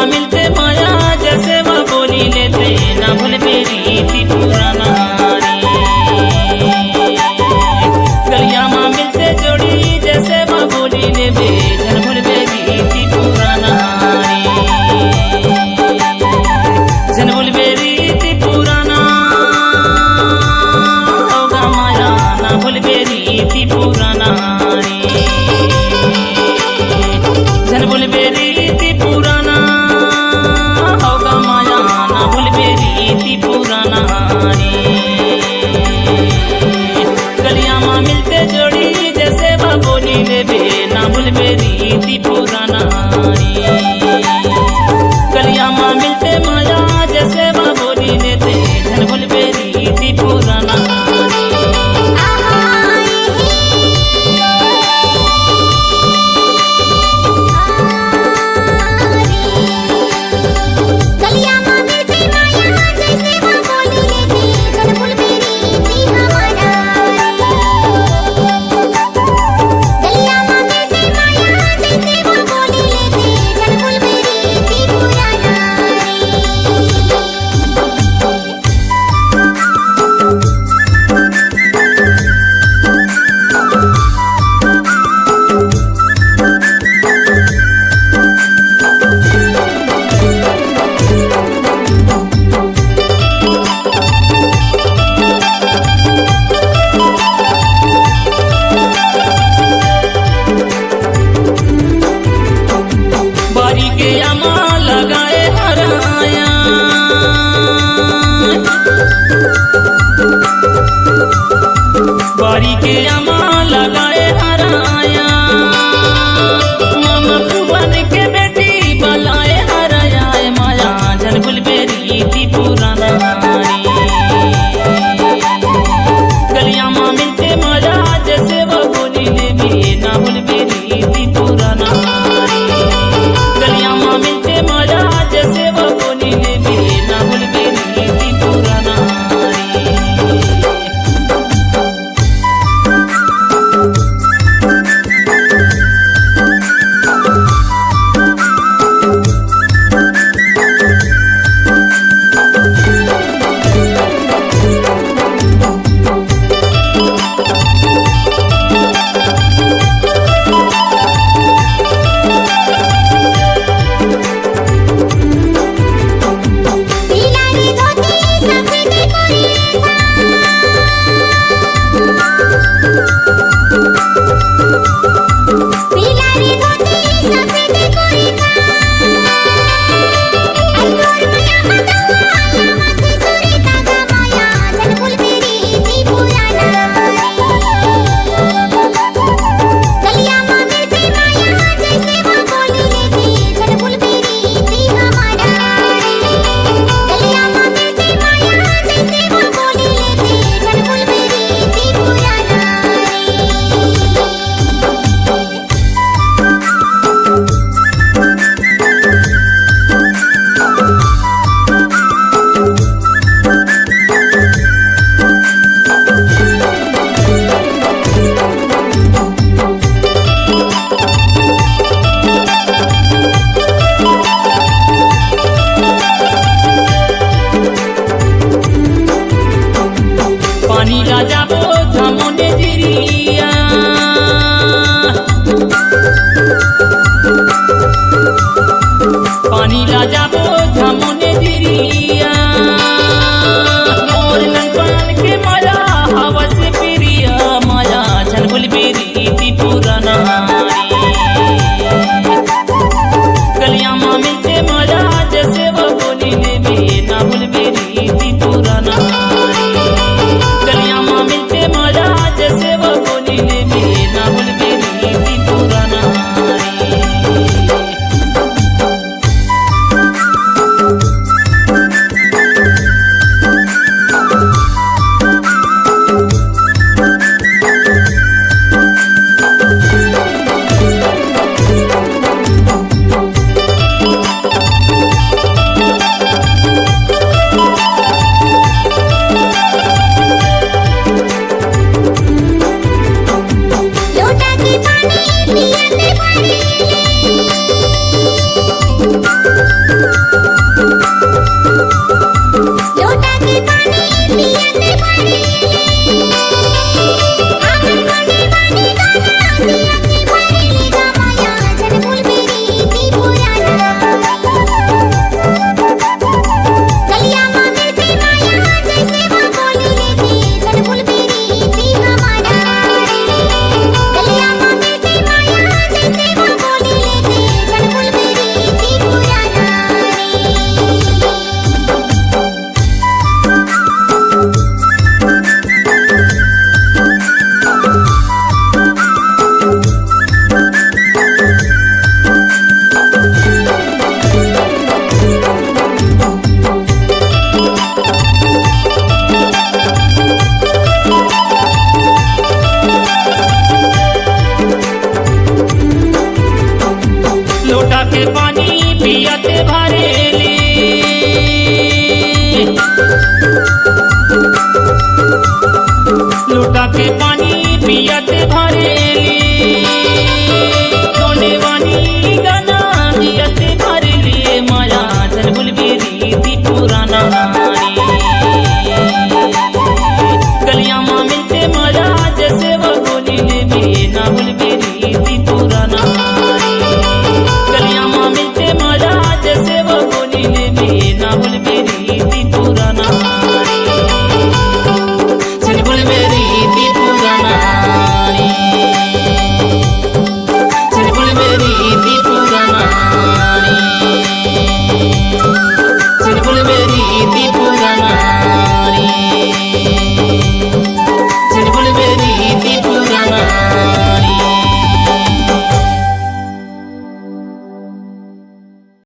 माँ मिलते माया जैसे वह बोली लेते ना भूल मेरी थी पुराना रे। गलिया माँ मिलते जोड़ी जैसे वह बोली लेते ना भूल मेरी थी पुराना रे। जन भूल मेरी थी पुराना होगा माया ना भूल मेरी थी पुराना रे। जन भूल मेरी थी पुराना होगा माया ना भूल मेरी थी पुराना रे। गलिया माँ मिलते जोड़ी जैसे वह बोली देवे ना भूल मेरी थी पुराना रे। गलिया माँ मिलते माया जैसे वह बोली देते जन भूल मेरी थी पुराना रे। बारी के अमा लगाए हराया मामा कुवन के बेटी बलाए हराया माया जन भूल मेरी थी पुराना रे। गलिया माँ मिलते माया जैसे वह बोली देवी ना भूल मेरी थी पुराना रे। गलिया माँ मिलते माया जैसे वह बोली देवी ना भूल मेरी थी पुराना रे। पानी राजा बो झमोने जिरिया पानी राजा बो झमोने जिरिया मोर लंकान के माया हवा से प्रिया माया जन भूल मेरी थी पुराना रे। गलिया माँ मिलते माया जैसे वह बोली देवी ना भूल मेरी थी पुराना रे। गलिया माँ मिलते माया जैसे वह बोली देवी ना भूल मेरी थी पुराना रे। बाटे भारे